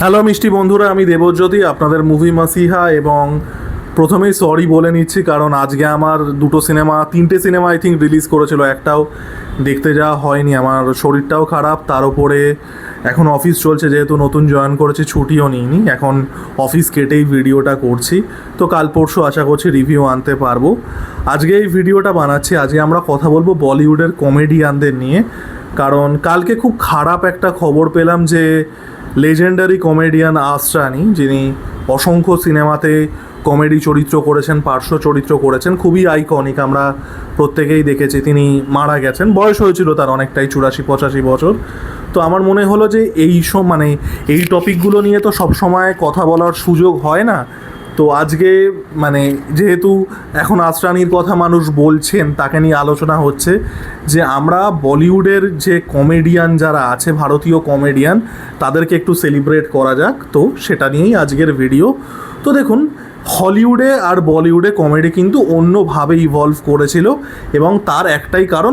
Hello মিষ্টি বন্ধুরা, আমি দেবজ্যোতি, আপনাদের মুভি মাসিহা। এবং প্রথমেই সরি বলে নিচ্ছি, কারণ আজকে আমার তিনটে সিনেমা আই থিঙ্ক রিলিজ করেছিল, একটাও দেখতে যাওয়া হয়নি। আমার শরীরটাও খারাপ, তার উপরে এখন অফিস চলছে, যেহেতু নতুন জয়েন করেছি, ছুটিও নিইনি, এখন অফিস কেটেই ভিডিওটা করছি। তো কাল পরশু আশা করছি রিভিউ আনতে পারবো। আজকে এই ভিডিওটা বানাচ্ছি, আজকে আমরা কথা বলবো বলিউডের কমেডিয়ানদের নিয়ে। কারণ কালকে খুব খারাপ একটা খবর পেলাম যে লেজেন্ডারি কমেডিয়ান আসরানি, যিনি অসংখ্য সিনেমাতে কমেডি চরিত্র করেছেন, পার্শ্ব চরিত্র করেছেন, খুবই আইকনিক, আমরা প্রত্যেকেই দেখেছি, তিনি মারা গেছেন। বয়স হয়েছিল তার অনেকটাই, 84-85 বছর। তো আমার মনে হলো যে এই টপিকগুলো নিয়ে তো সবসময় কথা বলার সুযোগ হয় না। তো আজকে যেহেতু এখন আসরানির কথা মানুষ বলছেন, তাকে নিয়ে আলোচনা হচ্ছে যে আমরা বলিউডের যে কমেডিয়ান যারা আছে, ভারতীয় কমেডিয়ান, তাদেরকে একটু সেলিব্রেট করা যাক। তো সেটা নিয়েই আজকের ভিডিও। তো দেখুন, হলিউডে আর বলিউডে কমেডি কিন্তু অন্যভাবে ইভলভ করেছিল, এবং তার একটাই কারণ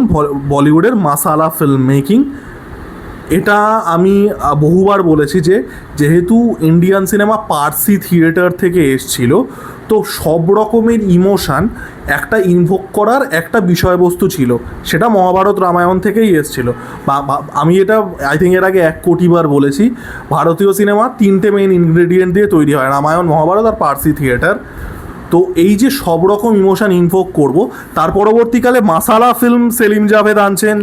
বলিউডের মাসালা ফিল্ম মেকিং। এটা আমি বহুবার বলেছি যে যেহেতু ইন্ডিয়ান সিনেমা পার্সি থিয়েটার থেকে এসছিল, তো সব রকমের ইমোশান একটা ইনভোক করার একটা বিষয়বস্তু ছিল, সেটা মহাভারত রামায়ণ থেকেই এসছিল। আমি এটা আই থিঙ্ক এর আগে 1 কোটিবার বলেছি, ভারতীয় সিনেমা 3টে মেইন ইনগ্রেডিয়েন্ট দিয়ে তৈরি হয়, রামায়ণ, মহাভারত আর পার্সি থিয়েটার। তো এই যে সব রকম ইমোশান ইনভোক করব, তার পরবর্তীকালে মাসালা ফিল্ম সেলিম জাভেদ আনছেন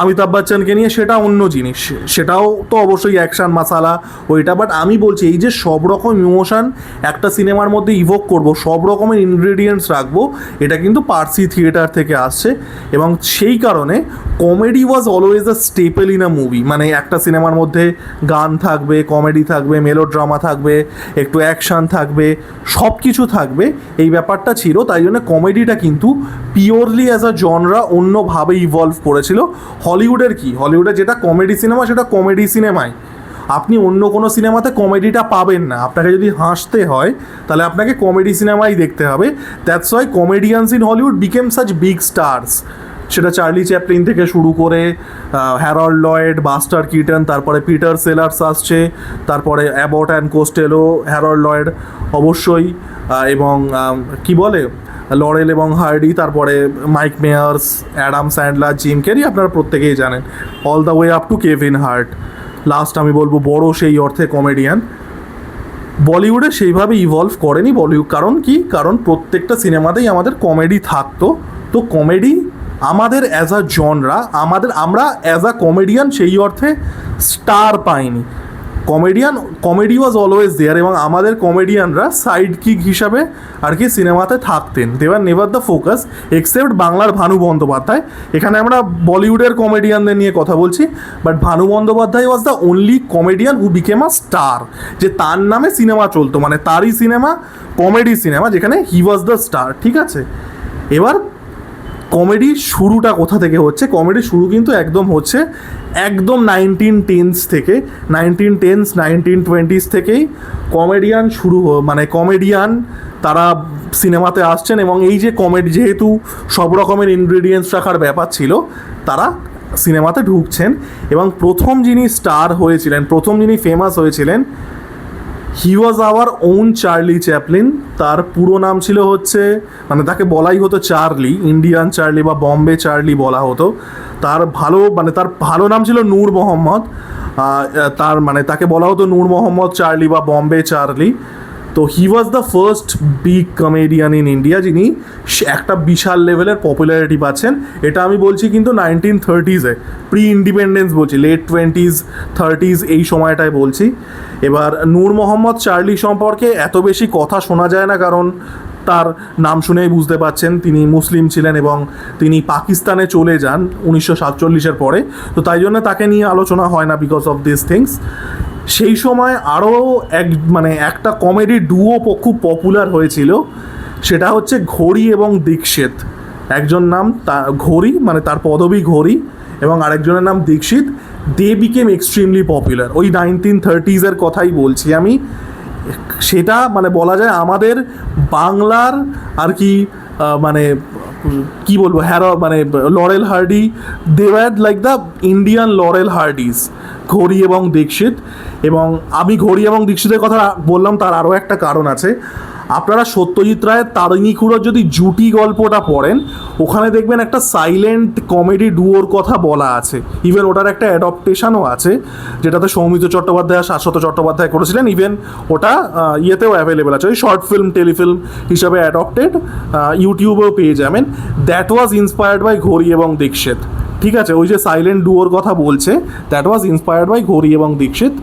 অমিতাভ বচ্চনকে নিয়ে, সেটা অন্য জিনিস, সেটাও তো অবশ্যই অ্যাকশান মাসালা ওইটা। বাট আমি বলছি এই যে সব রকম ইমোশান একটা সিনেমার মধ্যে ইভোক করব, সব রকমের ইনগ্রেডিয়েন্টস রাখবো, এটা কিন্তু পার্সি থিয়েটার থেকে আসছে। এবং সেই কারণে comedy was always a staple in a movie. একটা সিনেমার মধ্যে গান থাকবে, কমেডি থাকবে, মেলোড্রামা থাকবে, একটু অ্যাকশান থাকবে, সব কিছু থাকবে, এই ব্যাপারটা ছিল। তাই জন্য কমেডিটা কিন্তু পিওরলি অ্যাজ আ জনরা অন্যভাবে ইভলভ করেছিল। হলিউডের হলিউডের যেটা কমেডি সিনেমা, সেটা কমেডি সিনেমায়, আপনি অন্য কোনো সিনেমাতে কমেডিটা পাবেন না। আপনাকে যদি হাসতে হয় তাহলে আপনাকে কমেডি সিনেমাই দেখতে হবে। That's why comedians in Hollywood became such big stars. সেটা চার্লি চ্যাপলিন থেকে শুরু করে হ্যারল্ড লয়েড, বাস্টার কিটন, তারপরে পিটার সেলার্স আসছে, তারপরে Abbott and Costello, Harold Lloyd অবশ্যই, এবং লরেল এবং হার্ডি, তারপরে Mike Myers, Adam Sandler, Jim Carrey, আপনারা প্রত্যেকেই জানেন, all the way up to Kevin Hart. Last আমি বলবো বড় সেই অর্থে কমেডিয়ান। বলিউডে সেইভাবে ইভলভ করেনি বলিউড। কারণ প্রত্যেকটা সিনেমাতেই আমাদের কমেডি থাকতো। তো কমেডি আমাদের অ্যাজ আ জনরা, আমরা অ্যাজ আ কমেডিয়ান সেই অর্থে স্টার পাইনি। কমেডি ওয়াজ অলওয়েজ দেয়ার, এবং আমাদের কমেডিয়ানরা সাইড কিক হিসাবে আর কি সিনেমাতে থাকতেন। They were never the focus, except বাংলার ভানু বন্দ্যোপাধ্যায়। এখানে আমরা বলিউডের কমেডিয়ানদের নিয়ে কথা বলছি, but Bhanu Bandyopadhyay was the only comedian who became a star, যে তার নামে সিনেমা চলতো, তারই সিনেমা, কমেডি সিনেমা, যেখানে হি ওয়াজ দ্য স্টার। ঠিক আছে, এবার কমেডির শুরুটা কোথা থেকে হচ্ছে? কমেডির শুরু কিন্তু একদম 1910s থেকে, 1910s 1920s থেকেই কমেডিয়ান কমেডিয়ান তারা সিনেমাতে আসছেন। এবং এই যে কমেডি, যেহেতু সব রকমের ইনগ্রেডিয়েন্টস রাখার ব্যাপার ছিল, তারা সিনেমাতে ঢুকছেন। এবং প্রথম যিনি ফেমাস হয়েছিলেন, he was our own Charlie Chaplin. তার পুরো নাম ছিল তাকে বলাই হতো চার্লি, ইন্ডিয়ান চার্লি বা বম্বে চার্লি বলা হতো। তার ভালো নাম ছিল নূর মোহাম্মদ। তাকে বলা হতো নূর মোহাম্মদ চার্লি বা বম্বে চার্লি। তো he was the first big comedian in India, যিনি একটা বিশাল লেভেলের পপুলারিটি পাচ্ছেন। এটা আমি বলছি কিন্তু 1930s, প্রি ইন্ডিপেন্ডেন্স বলছি, লেট 20s 30s, এই সময়টায় বলছি। এবার নূর মোহাম্মদ চার্লি সম্পর্কে এত বেশি কথা শোনা যায় না, কারণ তার নাম শুনেই বুঝতে পারছেন তিনি মুসলিম ছিলেন, এবং তিনি পাকিস্তানে চলে যান 1947-এর পরে। তো তাই জন্য তাকে নিয়ে আলোচনা হয় না, বিকজ অফ দিস থিংস। সেই সময় আরও একটা কমেডি ডুও খুব পপুলার হয়েছিল, সেটা হচ্ছে ঘড়ি এবং দীক্ষিত। একজন নাম ঘড়ি, তার পদবী ঘড়ি, এবং আরেকজনের নাম Dixit. They became extremely popular. ওই 1930s কথাই বলছি আমি। সেটা বলা যায় আমাদের বাংলার আর কি কি বলবো, মানে Laurel Hardy, they were like the Indian Laurel Hardys, ঘড়ি এবং দীক্ষিত। এবং আমি ঘড়ি এবং দীক্ষিতের কথা বললাম, তার আরও একটা কারণ আছে। আপনারা সত্যজিৎ রায়ের তারিণী খুড়োর যদি জুটি গল্পটা পড়েন, ওখানে দেখবেন একটা সাইলেন্ট কমেডি ডুয়োর কথা বলা আছে। ইভেন ওটার একটা অ্যাডপ্টেশনও আছে, যেটাতে সৌমিত্র চট্টোপাধ্যায় আর শাশ্বত চট্টোপাধ্যায় করেছিলেন। ইভেন ওটা ইয়েতেও অ্যাভেলেবেল আছে, ওই শর্ট ফিল্ম টেলিফিল্ম হিসাবে অ্যাডপ্টেড, ইউটিউবেও পেয়ে যাবেন। দ্যাট ওয়াজ ইন্সপায়ার্ড বাই ঘড়ি এবং দীক্ষিত। ঠিক আছে, ওই যে সাইলেন্ট ডুয়োর কথা বলছে, দ্যাট ওয়াজ ইন্সপায়ার্ড বাই ঘড়ি এবং দীক্ষিত,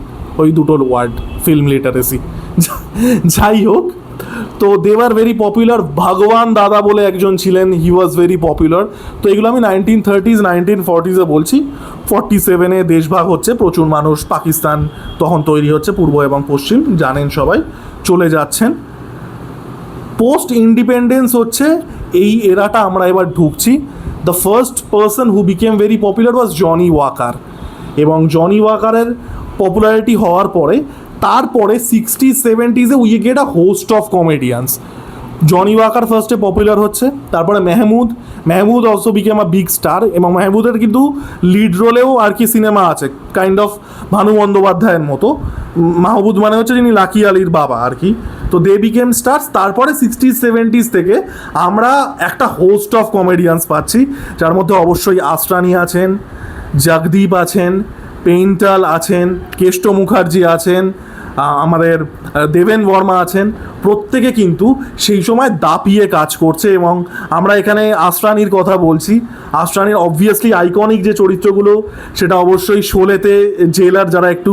ওই দুটো ওয়ার্ড, ফিল্ম লিটারেসি। যাই হোক, তো দে আর ভেরি পপুলার। ভগবান দাদা বলে একজন ছিলেন, হি ওয়াজ ভেরি পপুলার। তো এগুলো আমি 1930s 1940s বলছি। 47-এ দেশভাগ হচ্ছে, প্রচুর মানুষ, পাকিস্তান তখন তৈরি হচ্ছে, পূর্ব এবং পশ্চিম জানেন সবাই, চলে যাচ্ছেন। পোস্ট ইন্ডিপেন্ডেন্স হচ্ছে এই এরাটা আমরা এবার ঢুকছি। The first person who became very popular was Johnny Walker. এবং জনি ওয়াকারের পপুলারিটি হওয়ার পরে, তারপরে 60s 70s we get a host of comedians. Johnny Walker ফার্স্টে পপুলার হচ্ছে, তারপরে Mehmood also became a big star. এবং মেহমুদের কিন্তু লিড রোলেও আর কি সিনেমা আছে, কাইন্ড অফ ভানু বন্দ্যোপাধ্যায়ের মতো। মাহমুদ মানে হচ্ছে যিনি লাকি আলীর বাবা আর কি। তো দে বিকেম স্টার্স। তারপরে 60s 70s থেকে আমরা একটা হোস্ট অফ কমেডিয়ানস পাচ্ছি, যার মধ্যে অবশ্যই আসরানি আছেন, জগদীপ আছেন, পেইন্টাল আছেন, কেষ্ট মুখার্জি আছেন, আমাদের দেবেন বর্মা আছেন। প্রত্যেকে কিন্তু সেই সময় দাপিয়ে কাজ করছে। এবং আমরা এখানে আসরানির কথা বলছি। আসরানির অবভিয়াসলি আইকনিক যে চরিত্রগুলো, সেটা অবশ্যই শোলেতে জেলার, যারা একটু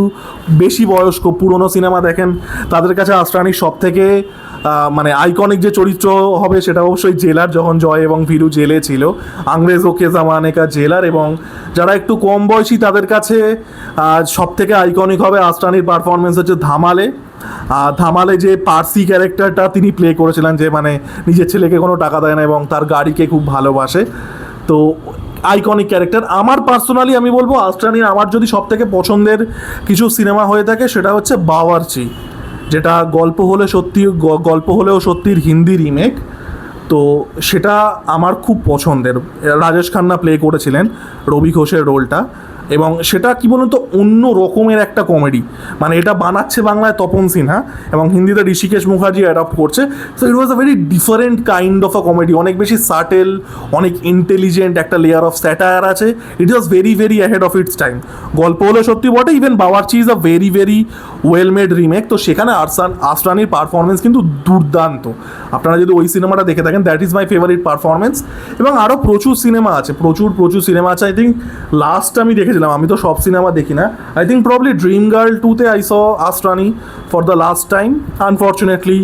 বেশি বয়স্ক, পুরনো সিনেমা দেখেন, তাদের কাছে আসরানির সব থেকে মানে আইকনিক যে চরিত্র হবে সেটা অবশ্যই জেলার, যখন জয় এবং ভীরু জেলে ছিল, আংরেজ ওকে জামানে কা জেলার। এবং যারা একটু কম বয়সী তাদের কাছে সব থেকে আইকনিক হবে আসরানির পারফরমেন্স হচ্ছে ধামালে যে পার্সি ক্যারেক্টারটা তিনি প্লে করেছিলেন, যে মানে নিজের ছেলেকে কোনো টাকা দেয় না এবং তার গাড়িকে খুব ভালোবাসে। তো আইকনিক ক্যারেক্টার। আমার পার্সোনালি আমি বলবো আসরানির আমার যদি সব থেকে পছন্দের কিছু সিনেমা হয়ে থাকে, সেটা হচ্ছে বাওয়ার্চি, যেটা গল্প হলেও সত্যির হিন্দি রিমেক। তো সেটা আমার খুব পছন্দের। রাজেশ খান্না প্লে করেছিলেন রবি ঘোষের রোলটা। এবং সেটা কি বলুন তো, অন্য রকমের একটা কমেডি। মানে এটা বানাচ্ছে বাংলায় তপন সিনহা এবং হিন্দিতে ঋষিকেশ মুখার্জি অ্যাডাপ্ট করছে। So it was a very different kind of a comedy, অনেক বেশি সাটেল, অনেক ইন্টেলিজেন্ট, একটা লেয়ার অফ স্যাটায়ার আছে। It was very very ahead of its time. গল্প হলে সত্যি বটে। Even Bawarchi is a very very well made remake. তো সেখানে আসরানির পারফরমেন্স কিন্তু দুর্দান্ত। আপনারা যদি ওই সিনেমাটা দেখে থাকেন, that is my favourite performance. এবং আরও প্রচুর সিনেমা আছে, প্রচুর সিনেমা আছে। আই থিঙ্ক লাস্ট আমি দেখেছিলাম, আমি তো সব সিনেমা দেখি না, I think probably Dream Girl 2-তে I saw Asrani for the last time. Unfortunately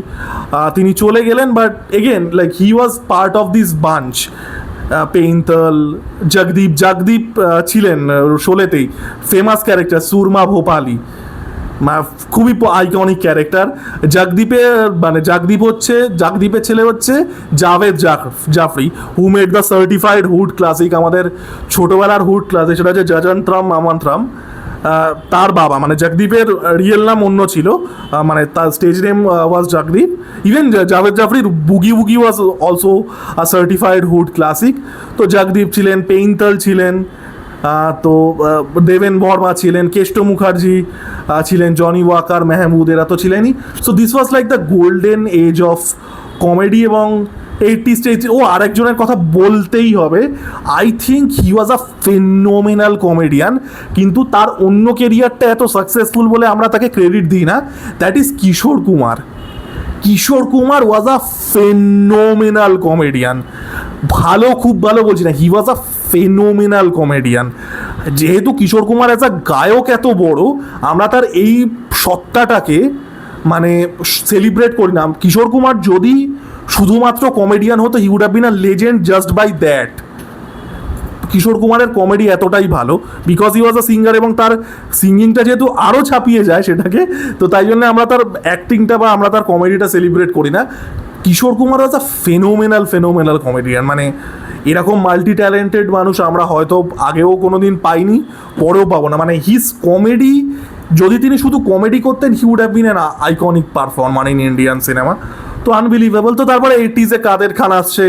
তিনি চলে গেলেন, but again like he was part of this bunch. Paintal, Jagdeep ছিলেন শোলেতেই, ফেমাস ক্যারেক্টার সুরমা ভোপালি, খুবই আইকনিক ক্যারেক্টার। জগদীপের ছেলে হচ্ছে Javed Jaffrey, who made the certified hood classic, আমাদের ছোটোবেলার হুড ক্লাসিক, সেটা হচ্ছে জজন্ত্রাম মামন্ত্রাম। তার বাবা, মানে জগদীপের রিয়েল নাম অন্য ছিল, মানে তার stage name was Jagdeep. Even Javed জাফরির boogie was also a certified hood classic. তো জগদীপ ছিলেন, পেইন্টাল ছিলেন, তো দেবেন বর্মা ছিলেন, কেষ্ট মুখার্জি ছিলেন, জনি ওয়াকার, মেহমুদ, এরা তো ছিলেনই। So this was like the golden age of comedy. এবং 80s আরেকজনের কথা বলতেই হবে। I think he was a phenomenal comedian, কিন্তু তার অন্য কেরিয়ারটা এত সাকসেসফুল বলে আমরা তাকে ক্রেডিট দিই না। That is Kishore Kumar was a phenomenal comedian. খুব ভালো বলছি না, হি ওয়াজ আ ফেনোমিনাল কমেডিয়ান। যেহেতু কিশোর কুমার অ্যাজ আ গায়ক এত বড়, আমরা তার এই সত্তাটাকে মানে সেলিব্রেট করি না। কিশোর কুমার যদি শুধুমাত্র কমেডিয়ান হতো, he would have been a legend just by that. Kishore কুমারের কমেডি এতটাই ভালো because he was a singer, এবং তার সিঙ্গিংটা যেহেতু আরও ছাপিয়ে যায় সেটাকে, তো তাই জন্য আমরা তার অ্যাক্টিংটা বা আমরা তার কমেডিটা সেলিব্রেট করি না। কিশোর Kumar was a phenomenal comedian. মানে এরকম মাল্টি ট্যালেন্টেড মানুষ আমরা হয়তো আগেও কোনো দিন পাইনি, পরেও পাবো না। মানে হিজ কমেডি, যদি তিনি শুধু কমেডি করতেন, he would have been an iconic performer in Indian cinema. তো আনবিলিভেবল। তো তারপরে 80s কাদের খান আসছে,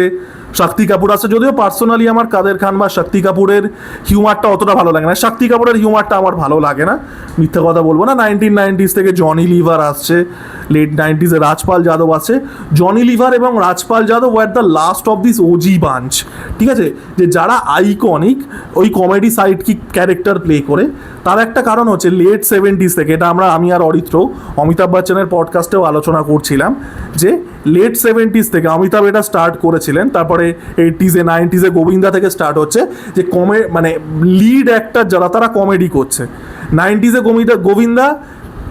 শক্তি কাপুর আছে, যদিও পার্সোনালি আমার কাদের খান বা শক্তি কাপুরের হিউমারটা অতটা ভালো লাগে না। শক্তি কাপুরের হিউমারটা আমার ভালো লাগে না, মিথ্যা কথা বলবো না। 1990s থেকে জনি লিভার আসছে, লেট 90s রাজপাল যাদব আছে। জনি লিভার এবং Rajpal Yadav were the last of this OG bunch, ঠিক আছে, যে যারা আইকনিক ওই কমেডি সাইড কি ক্যারেক্টার প্লে করে। তার একটা কারণ হচ্ছে লেট 70s থেকে, এটা আমি আর অরিত্র অমিতাভ বচ্চনের পডকাস্টেও আলোচনা করছিলাম, যে লেট 70s থেকে অমিতাভ এটা স্টার্ট করেছিলেন, তারপরে 80s 90s গোবিন্দা থেকে স্টার্ট হচ্ছে, যে মানে লিড অ্যাক্টর যারা তারা কমেডি করছে। 90s গোবিন্দা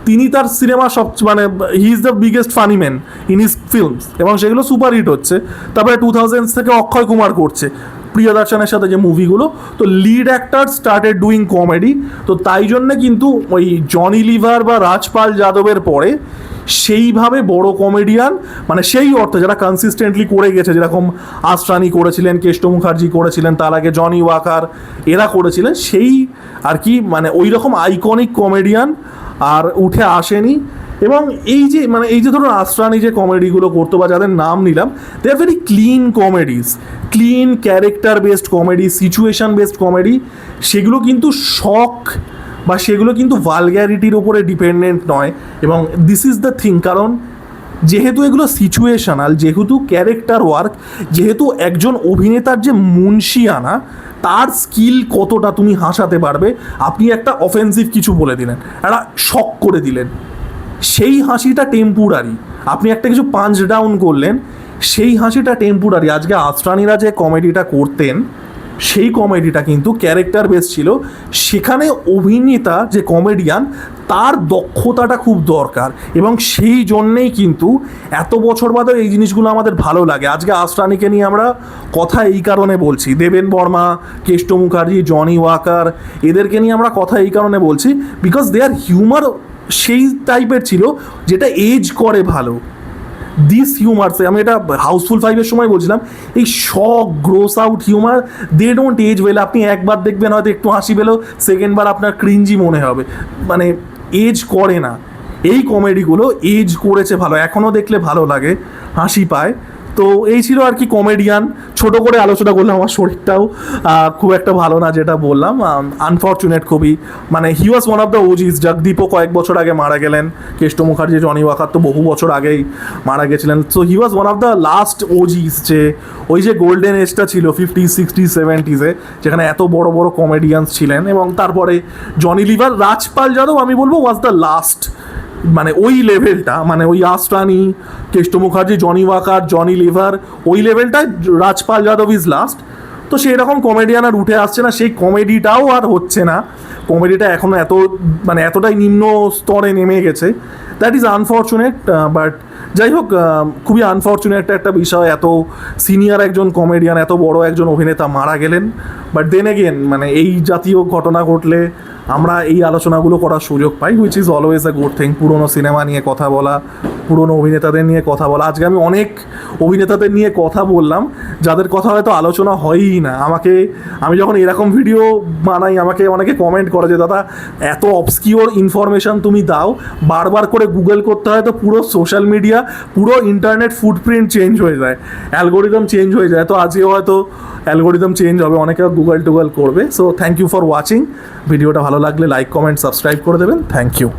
তিনি তার সিনেমা সব মানে he is the biggest funny man in his films, এবং সেগুলো সুপার হিট হচ্ছে। তারপরে 2000s থেকে অক্ষয় কুমার করছে প্রিয়দর্শনের সাথে যে মুভিগুলো, তো lead actor started doing comedy. তো তাই জন্যে কিন্তু ওই জনি লিভার বা রাজপাল যাদবের পরে সেইভাবে বড় কমেডিয়ান, মানে সেই অর্থে যারা কনসিস্টেন্টলি করে গেছে, যেরকম আসরানি করেছিলেন, কেষ্ট মুখার্জি করেছিলেন, তার আগে জনি ওয়াকার এরা করেছিলেন, সেই আর কি মানে ওই রকম আইকনিক কমেডিয়ান আর উঠে আসেনি। এবং এই যে ধরুন আসরানি যে কমেডিগুলো করতো বা যাদের নাম নিলাম, they are very clean comedies, clean character based comedy, situation based comedy. সেগুলো কিন্তু শখ বা সেগুলো কিন্তু ভালগ্যারিটির ওপরে ডিপেন্ডেন্ট নয়। এবং দিস ইজ দ্য থিং, কারণ যেহেতু এগুলো সিচুয়েশনাল, যেহেতু ক্যারেক্টার ওয়ার্ক, যেহেতু একজন অভিনেতার যে মুন্সিয়ানা, তার স্কিল কতটা তুমি হাসাতে পারবে। আপনি একটা অফেন্সিভ কিছু বলে দিলেন, একটা শক করে দিলেন, সেই হাসিটা টেম্পোরারি। আপনি একটা কিছু পাঞ্চ ডাউন করলেন, সেই হাসিটা টেম্পোরারি। আজকে আসরানিরা যে কমেডিটা করতেন, সেই কমেডিটা কিন্তু ক্যারেক্টার বেস ছিল। সেখানে অভিনেতা যে কমেডিয়ান, তার দক্ষতাটা খুব দরকার, এবং সেই জন্যেই কিন্তু এত বছর বাদে এই জিনিসগুলো আমাদের ভালো লাগে। আজকে আসরানিকে নিয়ে আমরা কথা এই কারণে বলছি, দেবেন বর্মা, কেষ্ট মুখার্জি, জনি ওয়াকার, এদেরকে নিয়ে আমরা কথা এই কারণে বলছি, বিকজ দেয়ার হিউমার সেই টাইপের ছিল যেটা এজ করে ভালো। দিস হিউমারসে, আমি এটা হাউসফুল 5-এর সময় বলছিলাম, এই shock gross out humour, they don't age well. আপনি একবার দেখবেন হয়তো একটু হাসি পেলেও, সেকেন্ডবার আপনার ক্রিঞ্জি মনে হবে, মানে এজ করে না। এই কমেডিগুলো এজ করেছে ভালো, এখনও দেখলে ভালো লাগে, হাসি পায়। তো এই ছিল আর কি কমেডিয়ান, ছোট করে আলোচনা করলাম। আমার শরীরটাও খুব একটা ভালো না, যেটা বললাম, আনফর্চুনেট খুবই। মানে হি ওয়াজ ওয়ান অফ দ্য ওজিস। জগদীপও কয়েক বছর আগে মারা গেলেন, কেষ্ট মুখার্জি, জনি ওয়াকার তো বহু বছর আগেই মারা গেছিলেন। So he was one of the last OGs, যে ওই যে গোল্ডেন এজটা ছিল 50s 60s 70s, যেখানে এত বড় বড় কমেডিয়ানস ছিলেন। এবং তারপরে জনি লিভার, রাজপাল যাদব আমি বলবো ওয়াজ দ্য লাস্ট, মানে ওই লেভেলটা, মানে ওই Asrani, Keshto Mukherjee, Johnny Walker, Johnny Lever, ওই লেভেলটায় রাজপাল যাদব ইজ লাস্ট। তো সেই রকম কমেডিয়ান আর উঠে আসছে না, সেই কমেডিটাও আর হচ্ছে না। কমেডিটা এখনও এতটাই নিম্ন স্তরে নেমে গেছে। দ্যাট ইজ আনফর্চুনেট, বাট যাই হোক, খুবই আনফর্চুনেট একটা বিষয়, এত সিনিয়র একজন কমেডিয়ান, এত বড় একজন অভিনেতা মারা গেলেন। বাট দেন এগেন, মানে এই জাতীয় ঘটনা ঘটলে আমরা এই আলোচনাগুলো করার সুযোগ পাই, which is always a good thing. পুরোনো সিনেমা নিয়ে কথা বলা, পুরোনো অভিনেতাদের নিয়ে কথা বলা। আজকে আমি অনেক অভিনেতাদের নিয়ে কথা বললাম, যাদের কথা হয়তো আলোচনা হয়ই না। আমি যখন এরকম ভিডিও বানাই, আমাকে অনেকে কমেন্ট করে যে দাদা এত অবস্কিওর ইনফরমেশান তুমি দাও, বারবার করে গুগল করতে হয়, তো পুরো সোশ্যাল মিডিয়া, পুরো ইন্টারনেট ফুটপ্রিন্ট চেঞ্জ হয়ে যায়, অ্যালগোরিদম চেঞ্জ হয়ে যায়। তো আজকেও হয়তো অ্যালগোরিদম চেঞ্জ হবে, অনেকে গুগল করবে। So thank you for watching. ভিডিওটা ভালো লাগলে লাইক, কমেন্ট, সাবস্ক্রাইব করে দেবেন। Thank you.